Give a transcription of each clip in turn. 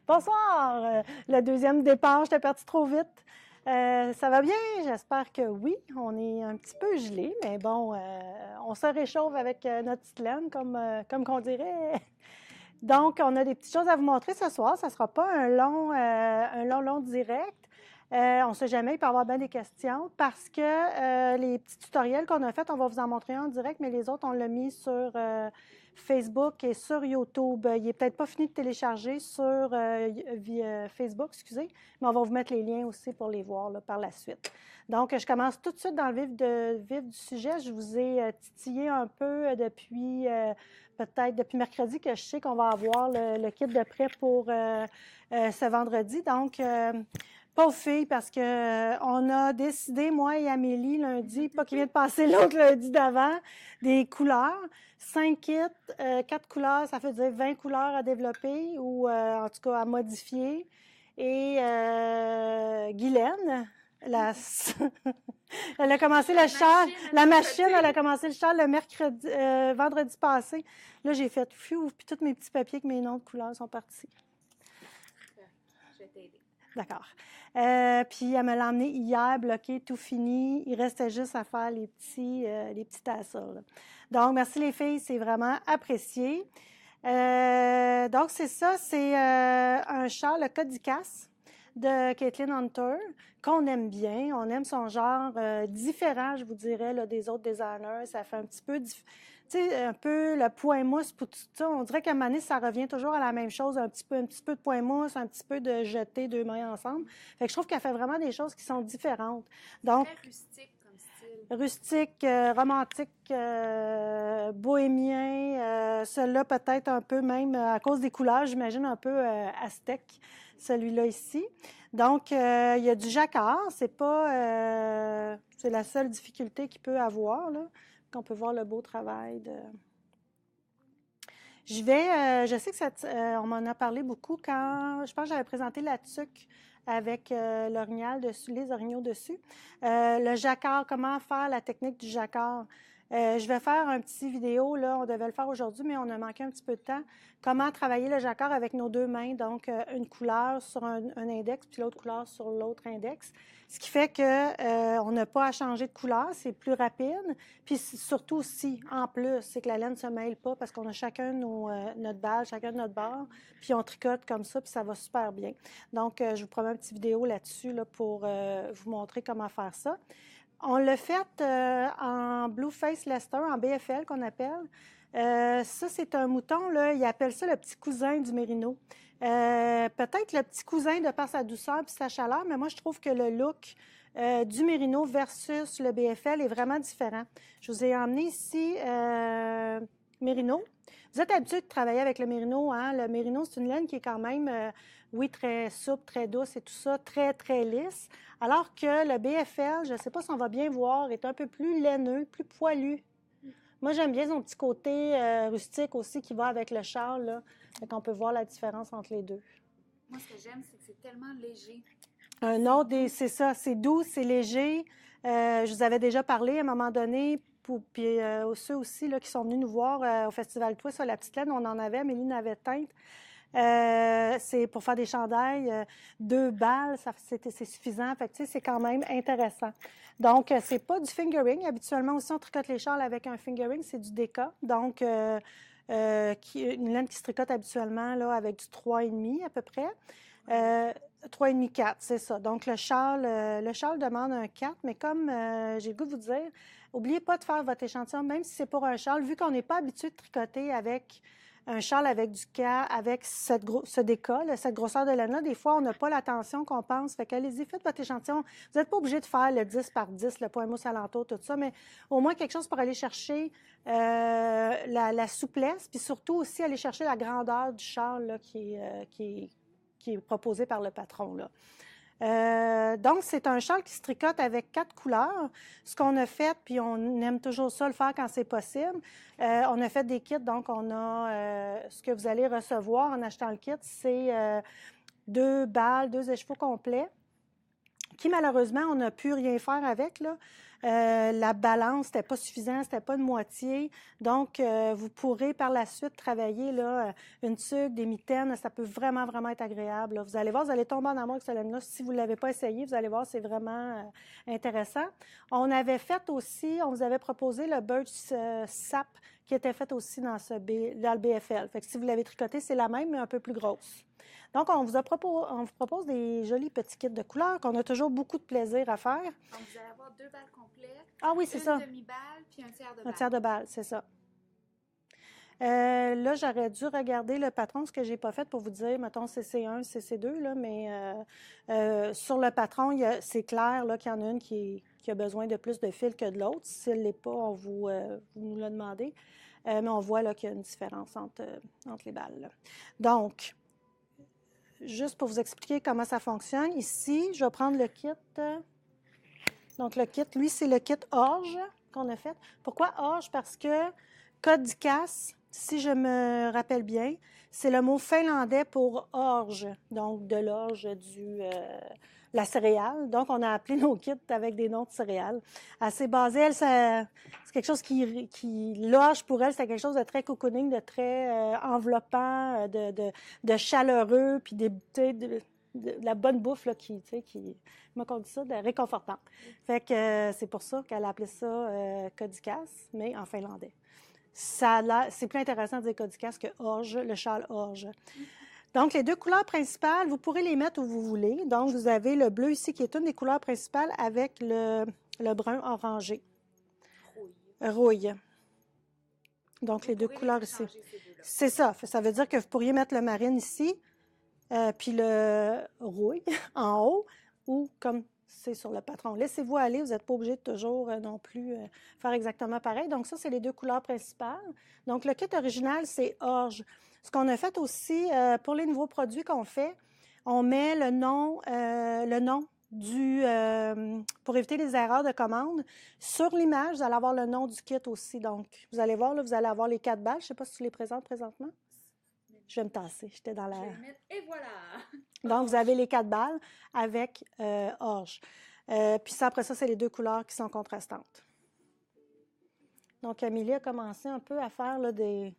Bonsoir! Le deuxième départ, j'étais partie trop vite. Ça va bien? J'espère que oui. On est un petit peu gelé, mais bon, on se réchauffe avec notre petite laine, comme qu'on dirait. Donc, on a des petites choses à vous montrer ce soir. Ça ne sera pas long direct. On ne sait jamais, il peut y avoir bien des questions parce que les petits tutoriels qu'on a faits, on va vous en montrer un en direct, mais les autres, on l'a mis sur Facebook et sur YouTube. Il n'est peut-être pas fini de télécharger sur via Facebook, excusez, mais on va vous mettre les liens aussi pour les voir là, par la suite. Donc, je commence tout de suite dans le vif du sujet. Je vous ai titillé un peu depuis peut-être depuis mercredi que je sais qu'on va avoir le kit de prêt pour ce vendredi. Donc, pauvre fille, parce que on a décidé, moi et Amélie, lundi, pas qu'il vient de passer l'autre lundi d'avant, des couleurs. 5 kits, 4 couleurs, ça fait dire 20 couleurs à développer ou en tout cas à modifier. Et Guylaine, la, elle a commencé le char, la machine, elle a commencé le char le mercredi, vendredi passé. Là, j'ai fait fiou, puis tous mes petits papiers avec mes noms de couleurs sont partis. Je vais t'aider. D'accord. Puis elle me l'a emmené hier, bloqué, tout fini. Il restait juste à faire les petits tassels. Donc, merci les filles, c'est vraiment apprécié. Donc, c'est ça, c'est un char, le Codicas de Caitlin Hunter, qu'on aime bien. On aime son genre différent, je vous dirais, là, des autres designers. Ça fait un petit peu, tu sais, un peu le point mousse pour tout ça. On dirait qu'à un moment donné, ça revient toujours à la même chose, un petit peu de point mousse, un petit peu de jeter deux mains ensemble. Fait que je trouve qu'elle fait vraiment des choses qui sont différentes. Donc, très rustique comme style. Rustique, romantique, bohémien, celui-là peut-être un peu même à cause des couleurs, j'imagine un peu aztèque, celui-là ici. Donc, il y a du jacquard, c'est pas, c'est la seule difficulté qu'il peut avoir, là, qu'on peut voir le beau travail de... je sais que on m'en a parlé beaucoup quand, je pense que j'avais présenté la tuque avec l'orignal dessus, les orignaux dessus. Le jacquard, comment faire la technique du jacquard. Je vais faire un petit vidéo, là, on devait le faire aujourd'hui, mais on a manqué un petit peu de temps. Comment travailler le jacquard avec nos deux mains, donc une couleur sur un index, puis l'autre couleur sur l'autre index. Ce qui fait qu'on n'a pas à changer de couleur, c'est plus rapide. Puis surtout aussi, en plus, c'est que la laine ne se mêle pas parce qu'on a chacun notre balle, chacun notre barre, puis on tricote comme ça, puis ça va super bien. Donc, je vous promets une petite vidéo là-dessus là, pour vous montrer comment faire ça. On l'a fait en Blueface Leicester, en BFL qu'on appelle. Ça, c'est un mouton, là, ils appellent ça le petit cousin du mérino. Peut-être le petit cousin de par sa douceur et sa chaleur, mais moi, je trouve que le look du mérino versus le BFL est vraiment différent. Je vous ai emmené ici mérino. Vous êtes habitué de travailler avec le mérino, hein? Le mérino, c'est une laine qui est quand même, oui, très souple, très douce et tout ça, très, très lisse. Alors que le BFL, je ne sais pas si on va bien voir, est un peu plus laineux, plus poilu. Moi, j'aime bien son petit côté rustique aussi qui va avec le châle, là. Fait qu'on peut voir la différence entre les deux. Moi, ce que j'aime, c'est que c'est tellement léger. Un autre, c'est ça, c'est doux, c'est léger. Je vous avais déjà parlé à un moment donné, puis ceux aussi là, qui sont venus nous voir au Festival Twist, la petite laine, on en avait, Amélie n'avait teinte. C'est pour faire des chandails, 2 balles, c'est suffisant. Fait que, tu sais, c'est quand même intéressant. Donc, c'est pas du fingering. Habituellement aussi, on tricote les châles avec un fingering, c'est du déca. Donc, une laine qui se tricote habituellement là, avec du 3,5 à peu près. 3,5, 4, c'est ça. Donc, le châle demande un 4, mais comme j'ai le goût de vous dire, n'oubliez pas de faire votre échantillon, même si c'est pour un châle, vu qu'on n'est pas habitué de tricoter avec un châle avec du cas, avec ce déca, là, cette grosseur de laine-là, des fois, on n'a pas l'attention qu'on pense. Fait qu'allez-y, faites votre échantillon. Vous n'êtes pas obligé de faire le 10 par 10, le point mousse alentour, tout ça, mais au moins quelque chose pour aller chercher la souplesse, puis surtout aussi aller chercher la grandeur du châle là, qui est proposé par le patron, là. Donc, c'est un châle qui se tricote avec 4 couleurs. Ce qu'on a fait, puis on aime toujours ça le faire quand c'est possible, on a fait des kits, donc on a ce que vous allez recevoir en achetant le kit, c'est 2 balles, 2 écheveaux complets, qui malheureusement, on n'a pu rien faire avec, là. La balance n'était pas suffisante, c'était pas une moitié. Donc, vous pourrez par la suite travailler là, une tuque, des mitaines. Ça peut vraiment, vraiment être agréable, là. Vous allez voir, vous allez tomber en amour avec ce laine-là. Si vous ne l'avez pas essayé, vous allez voir, c'est vraiment intéressant. On avait fait aussi, on vous avait proposé le Birch Sap qui était fait aussi dans le BFL. Fait que si vous l'avez tricoté, c'est la même, mais un peu plus grosse. Donc, on vous propose des jolis petits kits de couleurs qu'on a toujours beaucoup de plaisir à faire. Donc, vous allez avoir 2 balles complètes. Ah oui, c'est ça. Une demi-balle puis un tiers de balle. Un tiers de balle, c'est ça. Là, j'aurais dû regarder le patron, ce que je n'ai pas fait pour vous dire, mettons CC1, CC2, là, mais sur le patron, c'est clair là, qu'il y en a une qui a besoin de plus de fil que de l'autre. Si elle ne l'est pas, vous nous l'a demandé. Mais on voit là, qu'il y a une différence entre les balles, là. Donc, juste pour vous expliquer comment ça fonctionne, ici, je vais prendre le kit. Donc, le kit, lui, c'est le kit orge qu'on a fait. Pourquoi orge? Parce que code d'ICAS, si je me rappelle bien, c'est le mot finlandais pour orge, donc de l'orge la céréale. Donc, on a appelé nos kits avec des noms de céréales. Assez basé, elle, c'est quelque chose l'orge pour elle, c'est quelque chose de très cocooning, de très enveloppant, de chaleureux, puis de la bonne bouffe là, comment on dit ça, de réconfortant. Fait que c'est pour ça qu'elle a appelé ça Codicas, mais en finlandais. C'est plus intéressant de dire Codicas que orge, le châle orge. Donc, les 2 couleurs principales, vous pourrez les mettre où vous voulez. Donc, vous avez le bleu ici qui est une des couleurs principales avec le brun orangé. Rouille. Donc, les 2 couleurs ici. C'est ça. Ça veut dire que vous pourriez mettre le marine ici, puis le rouille en haut, ou comme c'est sur le patron. Laissez-vous aller, vous n'êtes pas obligé de toujours non plus faire exactement pareil. Donc ça, c'est les 2 couleurs principales. Donc le kit original, c'est orge. Ce qu'on a fait aussi, pour les nouveaux produits qu'on fait, on met le nom pour éviter les erreurs de commande. Sur l'image, vous allez avoir le nom du kit aussi. Donc, vous allez voir, là, vous allez avoir les 4 balles. Je ne sais pas si tu les présentes présentement. Je vais me tasser. J'étais dans la... Je vais le mettre, et voilà! Donc, vous avez les 4 balles avec orge. Puis ça, après ça, c'est les 2 couleurs qui sont contrastantes. Donc, Amélie a commencé un peu à faire là, des...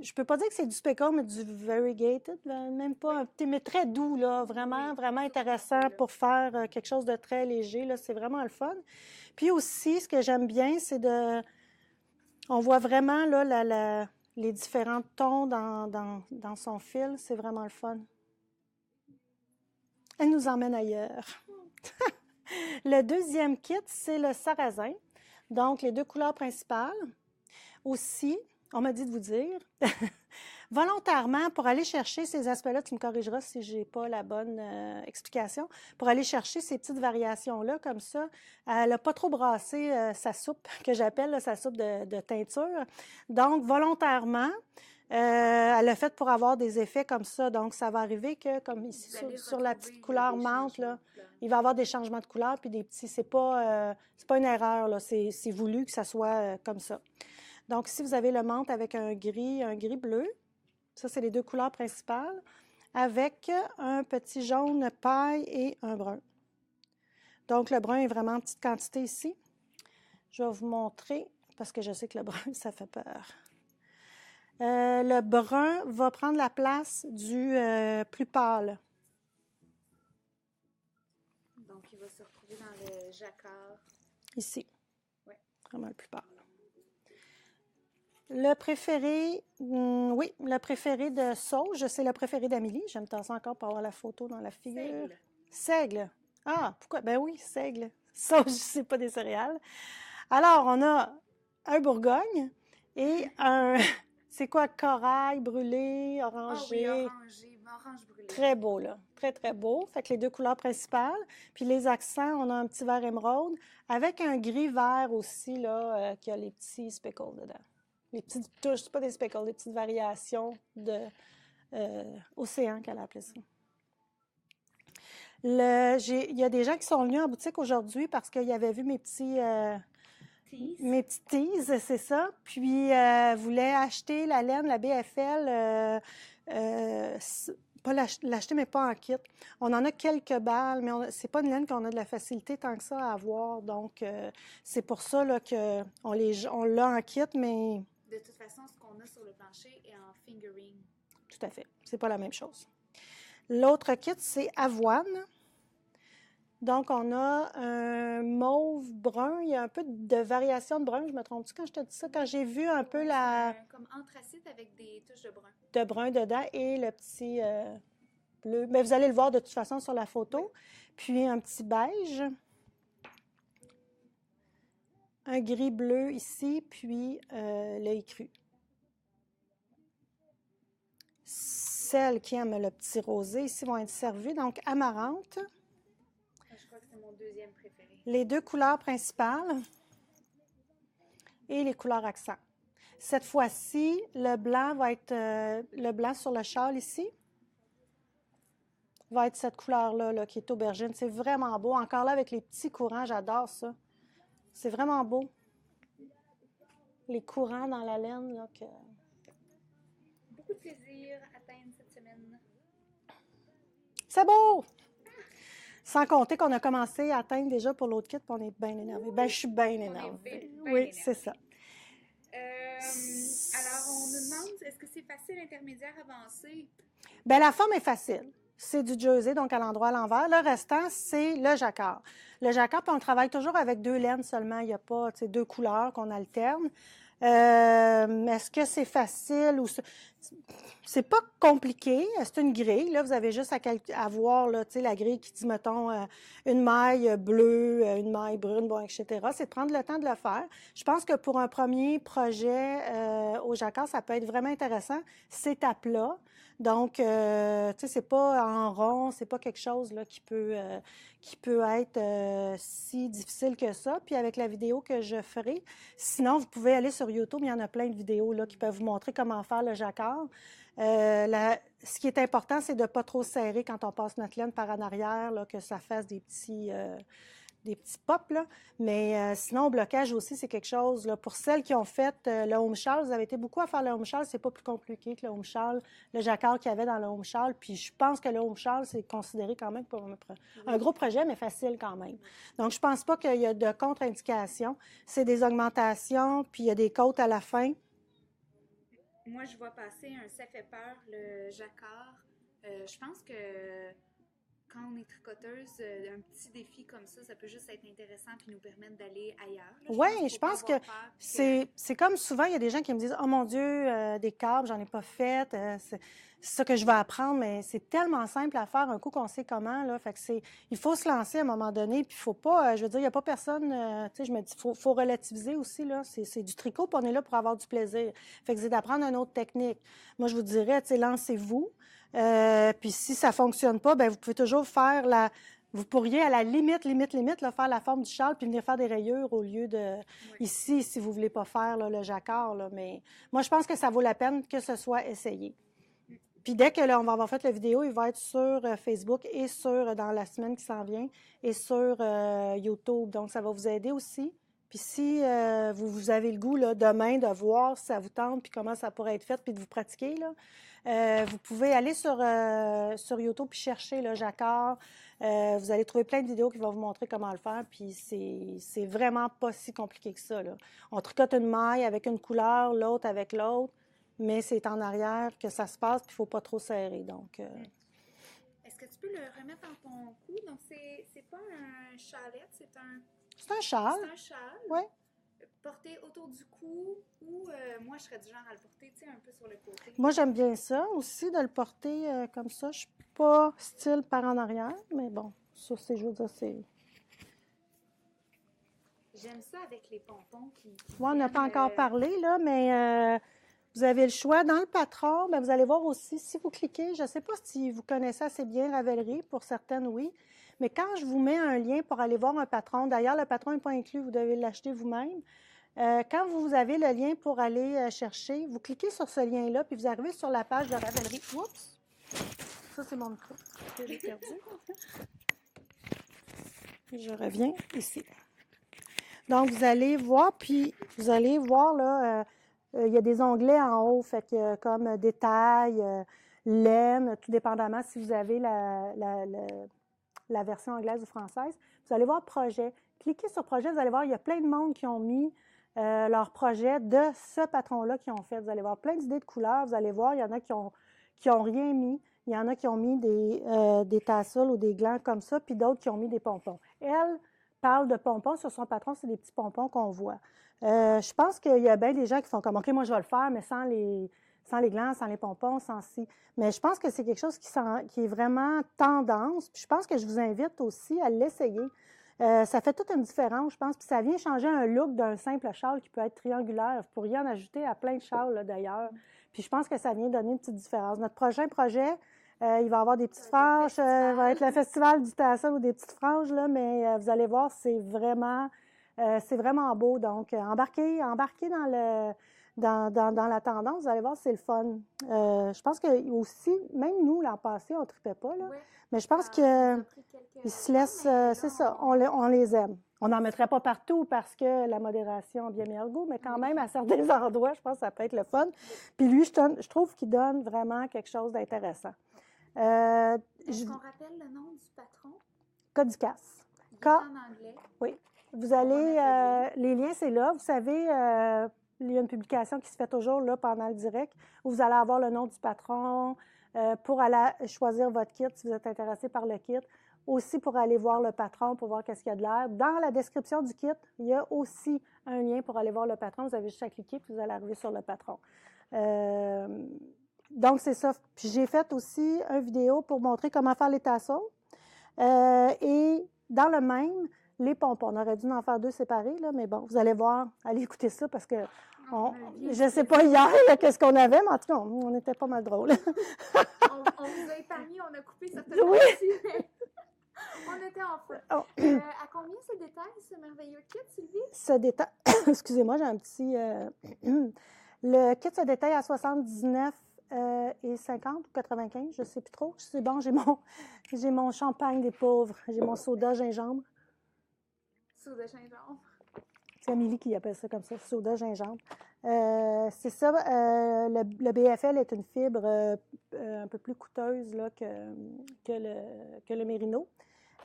Je ne peux pas dire que c'est du speckle, mais du variegated, même pas, mais très doux, là, vraiment, vraiment intéressant pour faire quelque chose de très léger. Là, c'est vraiment le fun. Puis aussi, ce que j'aime bien, c'est de... On voit vraiment là, les différents tons dans son fil. C'est vraiment le fun. Elle nous emmène ailleurs. Le deuxième kit, c'est le sarrasin. Donc, les 2 couleurs principales. Aussi, on m'a dit de vous dire, volontairement, pour aller chercher ces aspects-là, tu me corrigeras si je n'ai pas la bonne explication, pour aller chercher ces petites variations-là, comme ça, elle n'a pas trop brassé sa soupe, que j'appelle sa soupe de teinture. Donc, volontairement, elle l'a fait pour avoir des effets comme ça. Donc, ça va arriver que, comme ici, sur la petite couleur menthe, là, il va y avoir des changements de couleur, puis des petits... C'est pas une erreur, là. C'est voulu que ça soit comme ça. Donc, ici, vous avez le menthe avec un gris bleu. Ça, c'est les 2 couleurs principales, avec un petit jaune paille et un brun. Donc, le brun est vraiment en petite quantité ici. Je vais vous montrer, parce que je sais que le brun, ça fait peur. Le brun va prendre la place du plus pâle. Donc, il va se retrouver dans le jacquard. Ici. Oui. Vraiment le plus pâle. Le préféré, oui, le préféré de Sauge, c'est le préféré d'Amélie. J'aime tant ça encore pour avoir la photo dans la figure. Seigle. Seigle. Ah, pourquoi? Ben oui, seigle. Sauge, c'est pas des céréales. Alors, on a un Bourgogne et un... C'est quoi? Corail brûlé, orangé. Ah oui, orange brûlé. Très beau, là. Très, très beau. Fait que les 2 couleurs principales. Puis les accents, on a un petit vert émeraude avec un gris vert aussi, là, qui a les petits speckles dedans. Les petites touches, c'est pas des speckles, des petites variations d'océan qu'elle a appelé ça. Il y a des gens qui sont venus en boutique aujourd'hui parce qu'ils avaient vu mes petites teases, c'est ça. Puis, voulaient acheter la laine, la BFL, pas l'acheter, mais pas en kit. On en a quelques balles, mais c'est pas une laine qu'on a de la facilité tant que ça à avoir. Donc, c'est pour ça là, qu'on l'a en kit, mais... De toute façon, ce qu'on a sur le plancher est en fingering. Tout à fait. C'est pas la même chose. L'autre kit, c'est avoine. Donc, on a un mauve brun. Il y a un peu de variation de brun. Je me trompe-tu quand je te dis ça? Quand j'ai vu un peu Comme anthracite avec des touches de brun. De brun dedans et le petit bleu. Mais vous allez le voir de toute façon sur la photo. Puis un petit beige. Un gris bleu ici, puis l'œil cru. Celles qui aiment le petit rosé ici vont être servies. Donc, amarante. Je crois que c'est mon deuxième préféré. Les deux couleurs principales et les couleurs accents. Cette fois-ci, le blanc va être le blanc sur le châle ici. Va être cette couleur-là là, qui est aubergine. C'est vraiment beau. Encore là, avec les petits courants, j'adore ça. C'est vraiment beau. Les courants dans la laine. Là, que... Beaucoup de plaisir à atteindre cette semaine. C'est beau! Sans compter qu'on a commencé à atteindre déjà pour l'autre kit, puis on est bien énervé. Ben, je suis bien énervée. Oui, c'est ça. Alors, on nous demande, est-ce que c'est facile, intermédiaire, avancé? Bien, la forme est facile. C'est du jersey, donc à l'endroit à l'envers. Le restant, c'est le jacquard. Le jacquard, puis on travaille toujours avec deux laines seulement. Il n'y a pas deux couleurs qu'on alterne. Est-ce que c'est facile ou c'est pas compliqué? C'est une grille. Là, vous avez juste à voir là, la grille qui dit, mettons, une maille bleue, une maille brune, bon, etc. C'est de prendre le temps de le faire. Je pense que pour un premier projet au jacquard, ça peut être vraiment intéressant. C'est à plat. Donc, tu sais, c'est pas en rond, c'est pas quelque chose là, qui peut être si difficile que ça. Puis avec la vidéo que je ferai, sinon, vous pouvez aller sur YouTube, il y en a plein de vidéos là, qui peuvent vous montrer comment faire le jacquard. Ce qui est important, c'est de ne pas trop serrer quand on passe notre laine par en arrière, là, que ça fasse des petits pops, là. Mais sinon, au blocage aussi, c'est quelque chose. Là, pour celles qui ont fait le home shawl, vous avez été beaucoup à faire le home shawl, c'est pas plus compliqué que le home shawl, le jacquard qu'il y avait dans le home shawl. Puis je pense que le home shawl, c'est considéré quand même pour un gros projet, mais facile quand même. Donc, je pense pas qu'il y a de contre-indication. C'est des augmentations, puis il y a des côtes à la fin. Moi, je vois passer un ça fait peur, le jacquard. Je pense que quand on est tricoteuse, un petit défi comme ça peut juste être intéressant puis nous permettre d'aller ailleurs. Oui, je pense que c'est comme souvent, il y a des gens qui me disent « Oh mon Dieu, des câbles, j'en ai pas fait, c'est ça que je vais apprendre. » Mais c'est tellement simple à faire un coup qu'on sait comment. Là, fait que il faut se lancer à un moment donné, puis il faut pas, je veux dire, il n'y a pas personne, tu sais, je me dis, faut relativiser aussi, là. C'est du tricot, puis on est là pour avoir du plaisir. Fait que c'est d'apprendre une autre technique. Moi, je vous dirais, tu sais, lancez-vous. Puis si ça ne fonctionne pas, bien, vous pouvez toujours faire vous pourriez à la limite, là, faire la forme du châle puis venir faire des rayures au lieu de ici, si vous ne voulez pas faire là, le jacquard. Là, mais moi, je pense que ça vaut la peine que ce soit essayé. Puis dès que là, on va avoir fait la vidéo, il va être sur Facebook et dans la semaine qui s'en vient, et sur YouTube. Donc, ça va vous aider aussi. Puis si vous avez le goût là, demain de voir si ça vous tente, puis comment ça pourrait être fait, puis de vous pratiquer, là, vous pouvez aller sur YouTube puis chercher le jacquard. Vous allez trouver plein de vidéos qui vont vous montrer comment le faire, puis c'est vraiment pas si compliqué que ça, là. On tricote une maille avec une couleur, l'autre avec l'autre, mais c'est en arrière que ça se passe, puis il ne faut pas trop serrer. Donc, est-ce que tu peux le remettre dans ton cou? Donc, c'est pas un chalet, c'est un... C'est un châle. C'est un châle. Oui. Porté autour du cou ou moi, je serais du genre à le porter, tu sais, un peu sur le côté. Moi, j'aime bien ça aussi, de le porter comme ça. Je ne suis pas style par en arrière, mais bon, ça, je veux dire, c'est... J'aime ça avec les pompons qui on n'a pas encore parlé, là, mais vous avez le choix. Dans le patron, bien, vous allez voir aussi, si vous cliquez, je ne sais pas si vous connaissez assez bien Ravelry, pour certaines, oui, mais quand je vous mets un lien pour aller voir un patron, d'ailleurs, le patron n'est pas inclus, vous devez l'acheter vous-même. Quand vous avez le lien pour aller chercher, vous cliquez sur ce lien-là, puis vous arrivez sur la page de Ravelry. Oups! Ça, c'est mon micro. Je l'ai perdu. Je reviens ici. Donc, vous allez voir, puis vous allez voir, là, il y a des onglets en haut, fait que comme détails, laine, tout dépendamment si vous avez la version anglaise ou française. Vous allez voir projet. Cliquez sur projet, vous allez voir, il y a plein de monde qui ont mis leur projet de ce patron-là qu'ils ont fait. Vous allez voir plein d'idées de couleurs. Vous allez voir, il y en a qui ont rien mis. Il y en a qui ont mis des tassels ou des glands comme ça, puis d'autres qui ont mis des pompons. Elle parle de pompons. Sur son patron, c'est des petits pompons qu'on voit. Je pense qu'il y a bien des gens qui font comme, OK, moi, je vais le faire, mais sans les glands, sans les pompons, sans ci. Mais je pense que c'est quelque chose qui est vraiment tendance. Puis je pense que je vous invite aussi à l'essayer. Ça fait toute une différence, je pense. Puis ça vient changer un look d'un simple châle qui peut être triangulaire. Vous pourriez en ajouter à plein de châles, d'ailleurs. Puis je pense que ça vient donner une petite différence. Notre prochain projet, il va y avoir des petites franges. Va être le festival du tassel ou des petites franges, là, mais vous allez voir, c'est vraiment beau. Donc, embarquez dans la tendance, vous allez voir, c'est le fun. Je pense que aussi, même nous, l'an passé, on ne tripait pas, là. Oui. Mais je pense qu'ils se laissent, c'est ça, on les aime. On n'en mettrait pas partout parce que la modération a bien meilleur goût, mais quand même, à certains endroits, je pense que ça peut être le fun. Puis lui, je trouve qu'il donne vraiment quelque chose d'intéressant. Est-ce qu'on rappelle le nom du patron? Codicas. Il est en anglais. Oui. Vous allez, les liens, c'est là. Vous savez, il y a une publication qui se fait toujours là, pendant le direct où vous allez avoir le nom du patron pour aller choisir votre kit si vous êtes intéressé par le kit. Aussi pour aller voir le patron, pour voir qu'est-ce qu'il y a de l'air. Dans la description du kit, il y a aussi un lien pour aller voir le patron. Vous avez juste à cliquer puis vous allez arriver sur le patron. Donc, c'est ça. Puis j'ai fait aussi une vidéo pour montrer comment faire les tassels. Et dans le même, les pompons. On aurait dû en faire 2 séparés, là, mais bon, vous allez voir, allez écouter ça parce que je ne sais pas hier qu'est-ce qu'on avait, mais en tout cas, on était pas mal drôles. on vous a épargné, on a coupé certaines parties, mais on était en feu. À combien se détaille ce merveilleux kit, Sylvie? Excusez-moi, j'ai un petit... Le kit se détaille à 79 et 50 ou 95, je ne sais plus trop. C'est bon, j'ai mon champagne des pauvres, j'ai mon soda gingembre. Soda gingembre. C'est Amélie qui appelle ça comme ça, soda gingembre. C'est ça, le BFL est une fibre un peu plus coûteuse là, que le Mérino.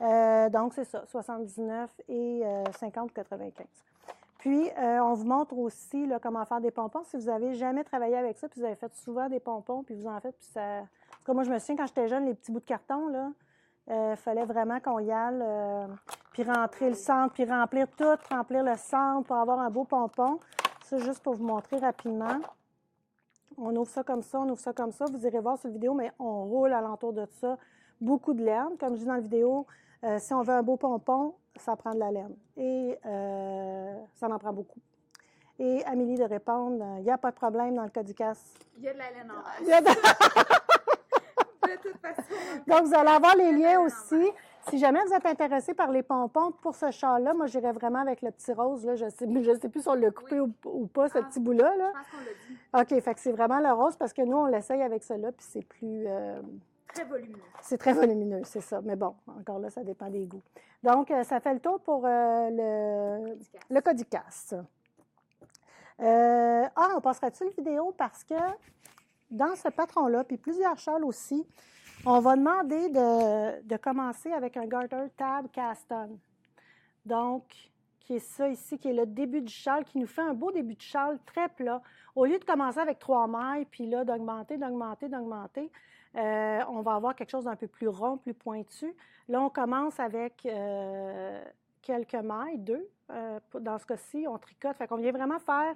Donc, c'est ça, 79 et 50 ou 95. Puis, on vous montre aussi là, comment faire des pompons. Si vous n'avez jamais travaillé avec ça, puis vous avez fait souvent des pompons, puis vous en faites, puis ça... En tout cas, moi, je me souviens, quand j'étais jeune, les petits bouts de carton, là, fallait vraiment qu'on y aille, puis rentrer le centre, puis remplir le centre pour avoir un beau pompon. Ça, juste pour vous montrer rapidement. On ouvre ça comme ça, on ouvre ça comme ça. Vous irez voir sur la vidéo, mais on roule alentour de ça. Beaucoup de laine. Comme je dis dans la vidéo, si on veut un beau pompon, ça prend de la laine. Et ça en prend beaucoup. Et Amélie de répondre, il n'y a pas de problème dans le Codicas. Il y a de la laine en bas. De toute façon. Donc, vous allez avoir les liens aussi. Si jamais vous êtes intéressé par les pompons pour ce châle-là, moi, j'irais vraiment avec le petit rose. Là. Je ne sais plus si on l'a coupé ou pas, ce petit bout-là. Là. Je pense qu'on l'a dit. OK, fait que c'est vraiment le rose parce que nous, on l'essaye avec cela, puis c'est plus... Très volumineux. C'est très volumineux, c'est ça. Mais bon, encore là, ça dépend des goûts. Donc, ça fait le tour pour le Codicas. On passera-tu la vidéo parce que dans ce patron-là, puis plusieurs châles aussi, on va demander de commencer avec un garter tab cast-on. Donc, qui est ça ici, qui est le début du châle, qui nous fait un beau début de châle très plat. Au lieu de commencer avec 3 mailles, puis là, d'augmenter, on va avoir quelque chose d'un peu plus rond, plus pointu. Là, on commence avec quelques mailles, 2. Dans ce cas-ci, on tricote. Fait qu'on vient vraiment faire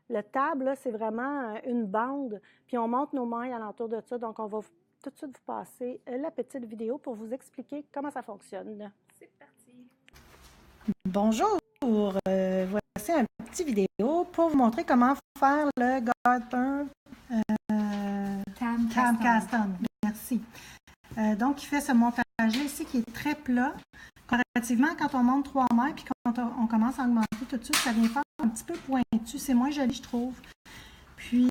le tab, là, c'est vraiment une bande, puis on monte nos mailles alentour de ça. Donc, on va tout de suite vous passer la petite vidéo pour vous expliquer comment ça fonctionne. C'est parti. Bonjour, voici un petit vidéo pour vous montrer comment faire le garter Tam cast-on. Merci. Donc, il fait ce montage-là ici qui est très plat. Comparativement, quand on monte 3 mailles puis quand on commence à augmenter tout de suite, ça vient faire un petit peu pointu. C'est moins joli, je trouve. Puis,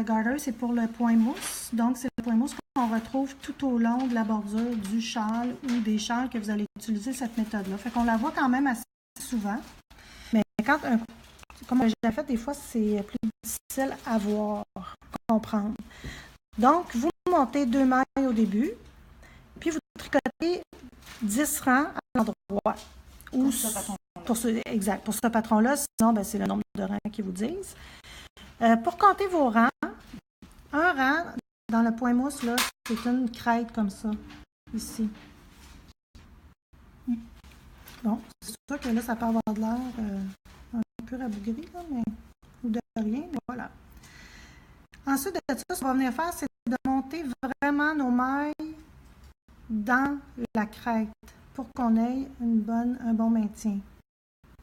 garter, c'est pour le point mousse. Donc, c'est le point mousse qu'on retrouve tout au long de la bordure du châle ou des châles que vous allez utiliser cette méthode-là. Fait qu'on la voit quand même assez souvent. Mais quand, comme j'ai fait, des fois, c'est plus difficile à voir, comprendre. Donc, vous montez 2 mailles au début, puis vous tricotez 10 rangs à l'endroit. Exact, pour ce patron-là, sinon, ben, c'est le nombre de rangs qu'ils vous disent. Pour compter vos rangs, un rang dans le point mousse, là, c'est une crête comme ça, ici. Bon, c'est sûr que là, ça peut avoir de l'air un peu rabougri, là, mais ou de rien, voilà. Ensuite de ça, ce qu'on va venir faire, c'est de monter vraiment nos mailles dans la crête pour qu'on ait un bon maintien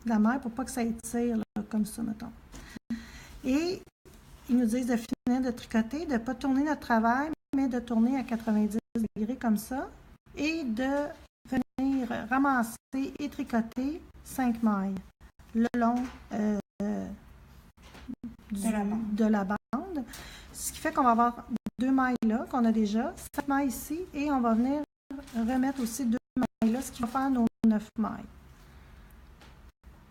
de la maille pour pas que ça étire là, comme ça, mettons. Et ils nous disent de finir de tricoter, de ne pas tourner notre travail, mais de tourner à 90 degrés comme ça et de venir ramasser et tricoter 5 mailles le long de la bande. Ce qui fait qu'on va avoir 2 mailles là, qu'on a déjà, 5 mailles ici, et on va venir remettre aussi 2 mailles là, ce qui va faire nos 9 mailles.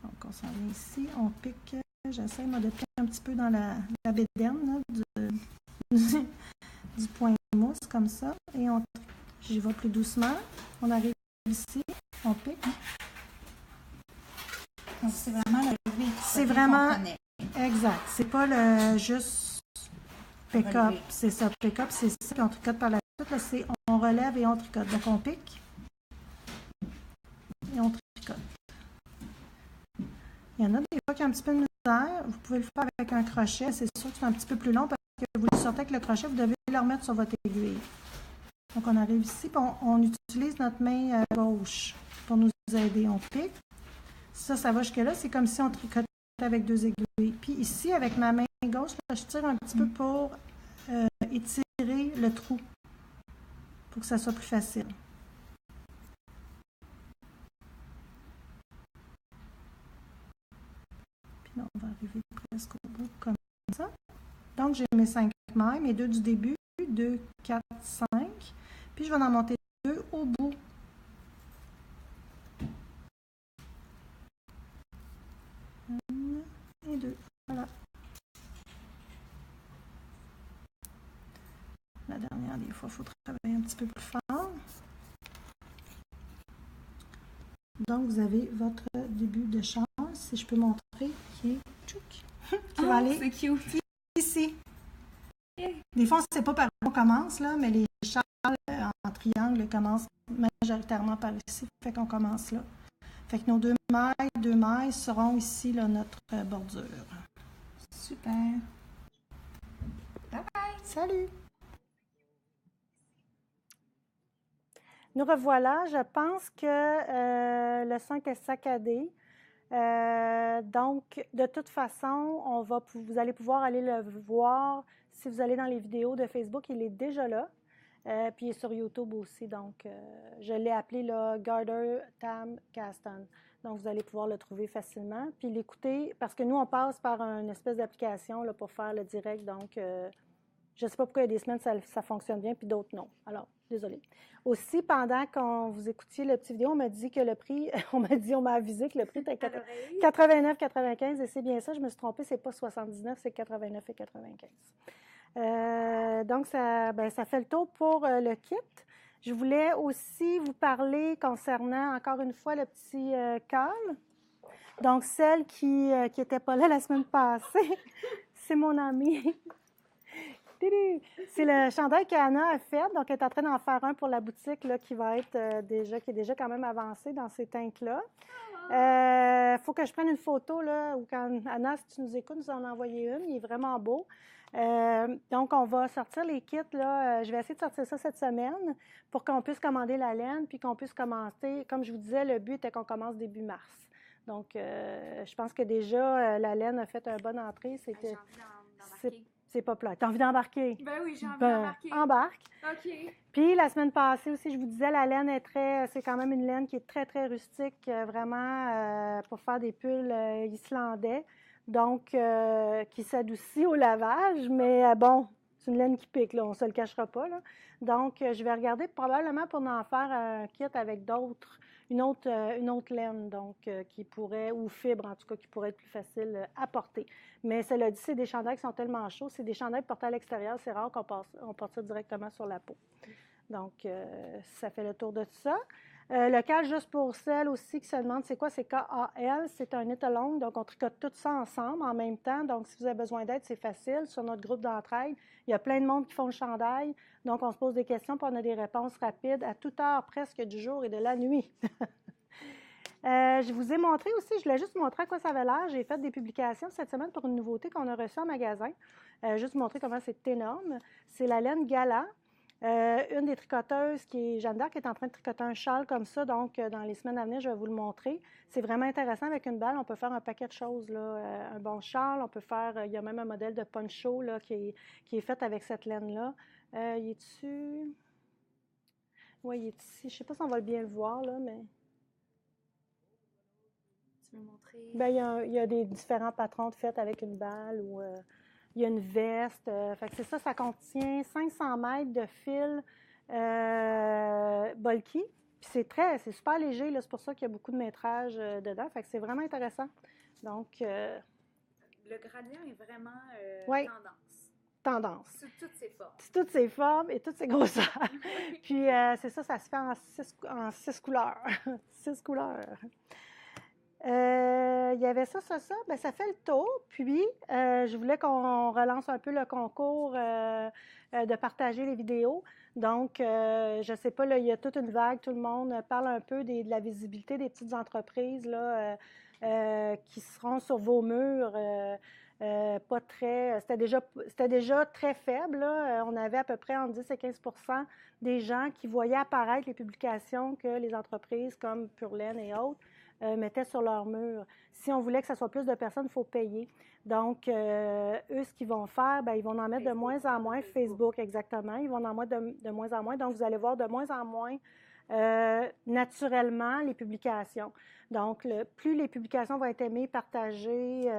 Donc, on s'en vient ici, on pique, j'essaie moi de piquer un petit peu dans la bédaine là, du point mousse, comme ça, et j'y vais plus doucement. On arrive ici, on pique. Donc, c'est vraiment le lever. C'est vraiment, exact, c'est pas le juste pick-up, c'est ça, pick-up, c'est ça qu'on tricote par la suite, là, c'est on relève et on tricote. Donc, on pique et on tricote. Il y en a des fois qui ont un petit peu de misère. Vous pouvez le faire avec un crochet. C'est sûr que c'est un petit peu plus long parce que vous le sortez avec le crochet, vous devez le remettre sur votre aiguille. Donc, on arrive ici, et on utilise notre main gauche pour nous aider. On pique. Ça va jusque-là. C'est comme si on tricotait avec 2 aiguilles. Puis ici, avec ma main gauche, là, je tire un petit peu pour étirer le trou pour que ça soit plus facile. Puis là, on va arriver presque au bout comme ça. Donc, j'ai mes 5 mailles, mes 2 du début, 2, 4, 5. Puis, je vais en monter 2 au bout. Et 2. Voilà. La dernière, des fois, il faut travailler un petit peu plus fort. Donc, vous avez votre début de châle, si je peux montrer, qui est qui va aller c'est cute. ici. Des fois, on ne sait pas par où on commence, là, mais les châles en triangle commencent majoritairement par ici. Fait qu'on commence là. Fait que nos 2 mailles seront ici, là, notre bordure. Super. Bye bye. Salut! Nous revoilà. Je pense que le 5 est saccadé. Donc, de toute façon, vous allez pouvoir aller le voir si vous allez dans les vidéos de Facebook. Il est déjà là. Puis il est sur YouTube aussi. Donc, je l'ai appelé là, Garter Tam Caston. Donc, vous allez pouvoir le trouver facilement. Puis l'écouter, parce que nous, on passe par une espèce d'application là, pour faire le direct. Donc, je ne sais pas pourquoi il y a des semaines ça fonctionne bien, puis d'autres non. Alors, désolée. Aussi, pendant qu'on vous écoutiez le petit vidéo, on m'a dit que le prix, on m'a avisé que le prix était 89,95 et c'est bien ça, je me suis trompée, c'est pas 79, c'est 89,95. Donc, ça fait le tour pour le kit. Je voulais aussi vous parler concernant, encore une fois, le petit col. Donc, celle qui n'était pas là la semaine passée, c'est mon amie. C'est le chandail qu'Anna a fait. Donc, elle est en train d'en faire un pour la boutique là, qui est déjà quand même avancé dans ces teintes-là. Faut que je prenne une photo, là, ou quand Anna, si tu nous écoutes, nous en envoyer une. Il est vraiment beau. Donc, on va sortir les kits. Là. Je vais essayer de sortir ça cette semaine pour qu'on puisse commander la laine puis qu'on puisse commencer. Comme je vous disais, le but était qu'on commence début mars. Donc, je pense que déjà, la laine a fait une bonne entrée. C'est pas plat. T'as envie d'embarquer? Ben oui, j'ai envie d'embarquer. Embarque. OK. Puis, la semaine passée aussi, je vous disais, la laine c'est quand même une laine qui est très, très rustique, vraiment pour faire des pulls islandais. Donc, qui s'adoucit au lavage. Mais bon, C'est une laine qui pique, là, on ne se le cachera pas, là. Donc, je vais regarder probablement pour en faire un kit avec une autre laine, donc, qui pourrait, ou fibre en tout cas, qui pourrait être plus facile à porter. Mais cela dit, c'est des chandails qui sont tellement chauds, c'est des chandails portés à l'extérieur, c'est rare on porte ça directement sur la peau. Donc, ça fait le tour de tout ça. Le cal, juste pour celles aussi qui se demandent c'est quoi, c'est KAL, c'est un knit-along, donc on tricote tout ça ensemble en même temps. Donc, si vous avez besoin d'aide, c'est facile. Sur notre groupe d'entraide, il y a plein de monde qui font le chandail. Donc, on se pose des questions puis on a des réponses rapides à toute heure presque du jour et de la nuit. Je vous ai montré aussi, je voulais juste vous montrer à quoi ça avait l'air. J'ai fait des publications cette semaine pour une nouveauté qu'on a reçue en magasin. Juste vous montrer comment c'est énorme. C'est la laine Gala. Une des tricoteuses, Jeanne d'Arc, est en train de tricoter un châle comme ça, donc dans les semaines à venir, je vais vous le montrer. C'est vraiment intéressant avec une balle, on peut faire un paquet de choses, là. Un bon châle, on peut faire, il y a même un modèle de poncho là, qui est fait avec cette laine-là. Il est dessus? Oui, il est ici. Je ne sais pas si on va bien le voir, là, mais... Tu veux montrer? Bien, il y a des différents patrons faits avec une balle ou... il y a une veste. Fait que c'est ça contient 500 mètres de fil bulky. Puis c'est super léger, là, c'est pour ça qu'il y a beaucoup de métrage dedans. Fait que c'est vraiment intéressant. Donc, le gradient est vraiment oui, tendance. Sous toutes ses formes. Sous toutes ses formes et toutes ses grosseurs. Puis c'est ça se fait en 6 couleurs. 6 couleurs. Il y avait ça. Bien, ça fait le tour. Puis, je voulais qu'on relance un peu le concours de partager les vidéos. Donc, je ne sais pas, là, il y a toute une vague, tout le monde parle un peu de la visibilité des petites entreprises là, qui seront sur vos murs. Pas très. C'était déjà très faible, là. On avait à peu près entre 10 et 15 des gens qui voyaient apparaître les publications que les entreprises comme Purlaine et autres mettaient sur leur mur. Si on voulait que ça soit plus de personnes, il faut payer. Donc, eux, ce qu'ils vont faire, bien, ils vont en mettre de moins en moins. Facebook, exactement. Ils vont en mettre de moins en moins. Donc, vous allez voir de moins en moins naturellement les publications. Donc, plus les publications vont être aimées, partagées,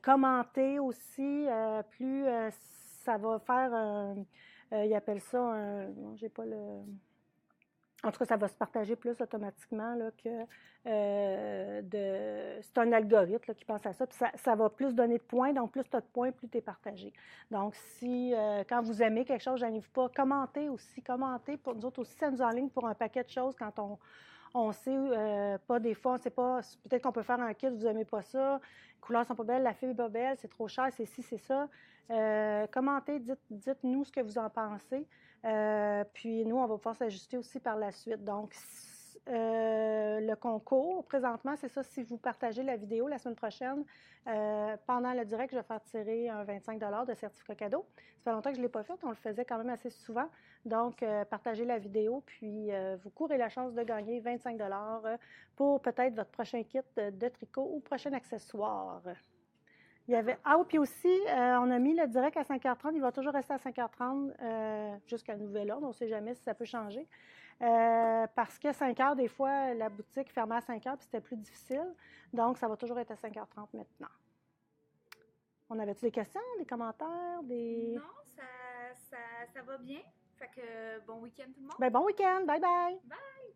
commentées aussi, plus ça va faire ils appellent ça non, j'ai pas le... En tout cas, ça va se partager plus automatiquement là, que c'est un algorithme là, qui pense à ça. Puis ça va plus donner de points. Donc, plus tu as de points, plus tu es partagé. Donc, si quand vous aimez quelque chose, gênez-vous pas. Commentez aussi. Commentez. Pour nous autres aussi, ça nous enligne pour un paquet de choses quand on sait pas des fois, on ne sait pas, peut-être qu'on peut faire un kit, vous n'aimez pas ça, les couleurs sont pas belles, la fibre n'est pas belle, c'est trop cher, c'est ci, c'est ça. Commentez, dites-nous ce que vous en pensez. Puis nous, on va pouvoir s'ajuster aussi par la suite. Donc, le concours, présentement, c'est ça, si vous partagez la vidéo la semaine prochaine, pendant le direct, je vais faire tirer un 25 $ de certificat cadeau. Ça fait longtemps que je ne l'ai pas fait, on le faisait quand même assez souvent. Donc, partagez la vidéo, puis vous courez la chance de gagner 25 $ pour peut-être votre prochain kit de tricot ou prochain accessoire. Il y avait... Ah oui, puis aussi, on a mis le direct à 5h30. Il va toujours rester à 5h30 jusqu'à nouvel ordre. On ne sait jamais si ça peut changer. Parce que 5h, des fois, la boutique fermait à 5h, puis c'était plus difficile. Donc, ça va toujours être à 5h30 maintenant. On avait-tu des questions, des commentaires, des... Non, ça va bien. Fait que bon week-end tout le monde. Bien, bon week-end. Bye bye. Bye!